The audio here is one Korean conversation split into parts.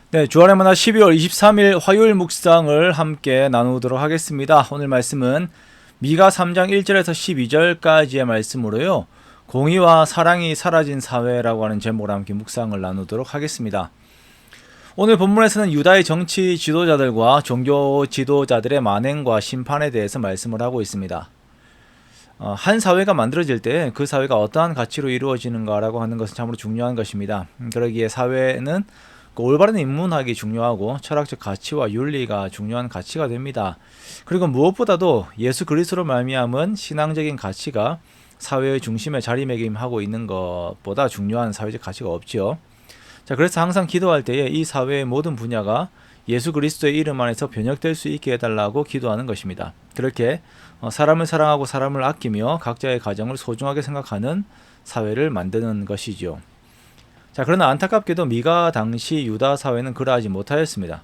네, 주안의 만화 12월 23일 화요일 묵상을 함께 나누도록 하겠습니다. 오늘 말씀은 미가 3장 1절에서 12절까지의 말씀으로요. 공의와 사랑이 사라진 사회라고 하는 제목으로 함께 묵상을 나누도록 하겠습니다. 오늘 본문에서는 유다의 정치 지도자들과 종교 지도자들의 만행과 심판에 대해서 말씀을 하고 있습니다. 한 사회가 만들어질 때 그 사회가 어떠한 가치로 이루어지는가라고 하는 것은 참으로 중요한 것입니다. 그러기에 사회는 올바른 인문학이 중요하고 철학적 가치와 윤리가 중요한 가치가 됩니다. 그리고 무엇보다도 예수 그리스도로 말미암은 신앙적인 가치가 사회의 중심에 자리매김하고 있는 것보다 중요한 사회적 가치가 없지요. 자, 그래서 항상 기도할 때에 이 사회의 모든 분야가 예수 그리스도의 이름 안에서 변혁될 수 있게 해달라고 기도하는 것입니다. 그렇게 사람을 사랑하고 사람을 아끼며 각자의 가정을 소중하게 생각하는 사회를 만드는 것이죠. 자, 그러나 안타깝게도 미가 당시 유다 사회는 그러하지 못하였습니다.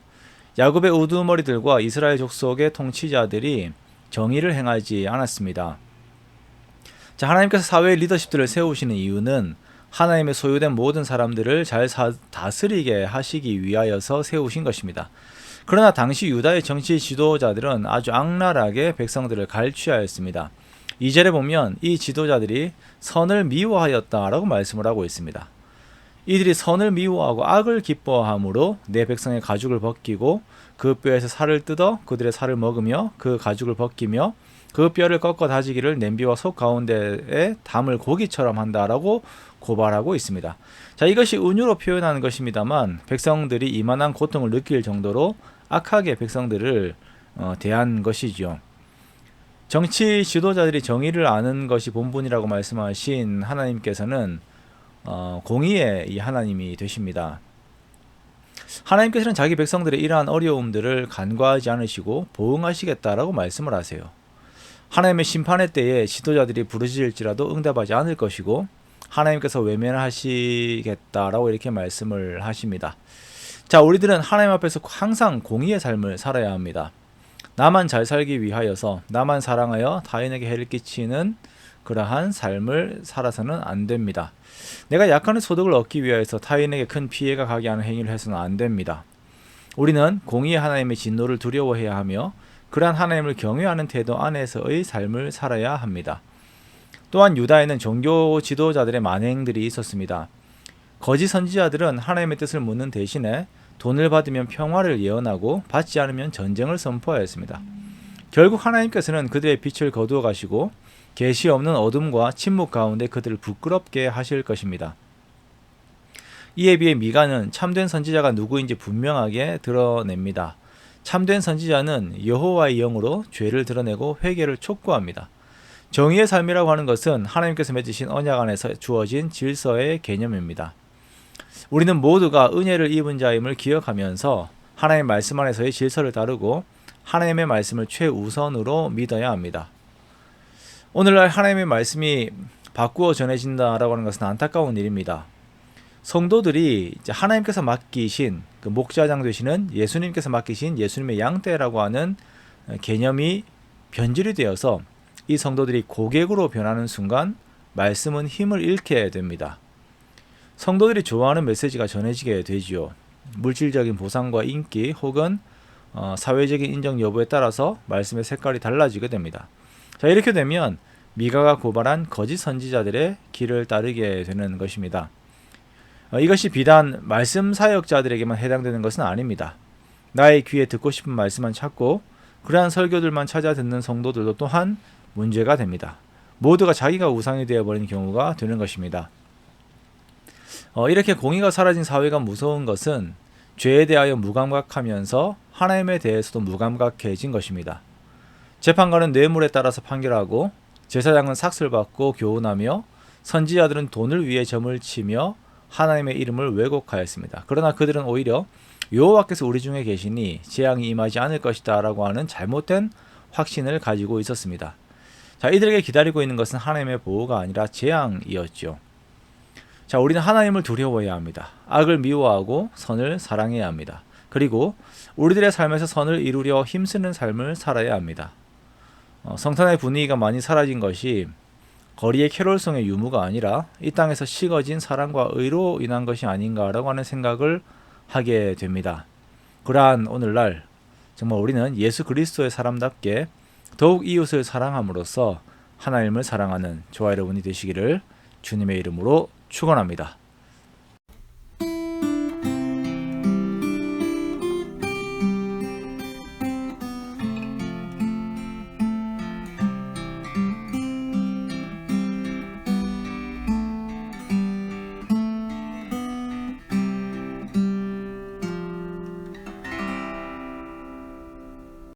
야곱의 우두머리들과 이스라엘 족속의 통치자들이 정의를 행하지 않았습니다. 자, 하나님께서 사회의 리더십들을 세우시는 이유는 하나님의 소유된 모든 사람들을 잘 다스리게 하시기 위하여서 세우신 것입니다. 그러나 당시 유다의 정치 지도자들은 아주 악랄하게 백성들을 갈취하였습니다. 2절에 보면 이 지도자들이 선을 미워하였다라고 말씀을 하고 있습니다. 이들이 선을 미워하고 악을 기뻐함으로 내 백성의 가죽을 벗기고 그 뼈에서 살을 뜯어 그들의 살을 먹으며 그 가죽을 벗기며 그 뼈를 꺾어 다지기를 냄비와 속 가운데에 담을 고기처럼 한다라고 고발하고 있습니다. 자, 이것이 은유로 표현하는 것입니다만 백성들이 이만한 고통을 느낄 정도로 악하게 백성들을 대한 것이지요. 정치 지도자들이 정의를 아는 것이 본분이라고 말씀하신 하나님께서는 공의의 이 하나님이 되십니다. 하나님께서는 자기 백성들의 이러한 어려움들을 간과하지 않으시고 보응하시겠다라고 말씀을 하세요. 하나님의 심판의 때에 지도자들이 부르짖을지라도 응답하지 않을 것이고 하나님께서 외면하시겠다라고 이렇게 말씀을 하십니다. 자, 우리들은 하나님 앞에서 항상 공의의 삶을 살아야 합니다. 나만 잘 살기 위하여서 나만 사랑하여 타인에게 해를 끼치는 그러한 삶을 살아서는 안 됩니다. 내가 약간의 소득을 얻기 위하여서 타인에게 큰 피해가 가게 하는 행위를 해서는 안 됩니다. 우리는 공의의 하나님의 진노를 두려워해야 하며 그러한 하나님을 경외하는 태도 안에서의 삶을 살아야 합니다. 또한 유다에는 종교 지도자들의 만행들이 있었습니다. 거짓 선지자들은 하나님의 뜻을 묻는 대신에 돈을 받으면 평화를 예언하고 받지 않으면 전쟁을 선포하였습니다. 결국 하나님께서는 그들의 빛을 거두어 가시고 계시 없는 어둠과 침묵 가운데 그들을 부끄럽게 하실 것입니다. 이에 비해 미가는 참된 선지자가 누구인지 분명하게 드러냅니다. 참된 선지자는 여호와의 영으로 죄를 드러내고 회개를 촉구합니다. 정의의 삶이라고 하는 것은 하나님께서 맺으신 언약 안에서 주어진 질서의 개념입니다. 우리는 모두가 은혜를 입은 자임을 기억하면서 하나님의 말씀 안에서의 질서를 따르고 하나님의 말씀을 최우선으로 믿어야 합니다. 오늘날 하나님의 말씀이 바꾸어 전해진다라고 하는 것은 안타까운 일입니다. 성도들이 이제 하나님께서 맡기신 그 목자장 되시는 예수님께서 맡기신 예수님의 양떼라고 하는 개념이 변질이 되어서 이 성도들이 고객으로 변하는 순간 말씀은 힘을 잃게 됩니다. 성도들이 좋아하는 메시지가 전해지게 되지요. 물질적인 보상과 인기 혹은 사회적인 인정 여부에 따라서 말씀의 색깔이 달라지게 됩니다. 자, 이렇게 되면 미가가 고발한 거짓 선지자들의 길을 따르게 되는 것입니다. 이것이 비단 말씀 사역자들에게만 해당되는 것은 아닙니다. 나의 귀에 듣고 싶은 말씀만 찾고 그러한 설교들만 찾아 듣는 성도들도 또한 문제가 됩니다. 모두가 자기가 우상이 되어버리는 경우가 되는 것입니다. 이렇게 공의가 사라진 사회가 무서운 것은 죄에 대하여 무감각하면서 하나님에 대해서도 무감각해진 것입니다. 재판관은 뇌물에 따라서 판결하고 제사장은 삭슬 받고 교훈하며 선지자들은 돈을 위해 점을 치며 하나님의 이름을 왜곡하였습니다. 그러나 그들은 오히려 여호와께서 우리 중에 계시니 재앙이 임하지 않을 것이다 라고 하는 잘못된 확신을 가지고 있었습니다. 자, 이들에게 기다리고 있는 것은 하나님의 보호가 아니라 재앙이었죠. 자, 우리는 하나님을 두려워해야 합니다. 악을 미워하고 선을 사랑해야 합니다. 그리고 우리들의 삶에서 선을 이루려 힘쓰는 삶을 살아야 합니다. 성탄의 분위기가 많이 사라진 것이 거리의 캐롤송의 유무가 아니라 이 땅에서 식어진 사랑과 의로 인한 것이 아닌가라고 하는 생각을 하게 됩니다. 그러한 오늘날 정말 우리는 예수 그리스도의 사람답게 더욱 이웃을 사랑함으로써 하나님을 사랑하는 저와 여러분이 되시기를 주님의 이름으로 축원합니다.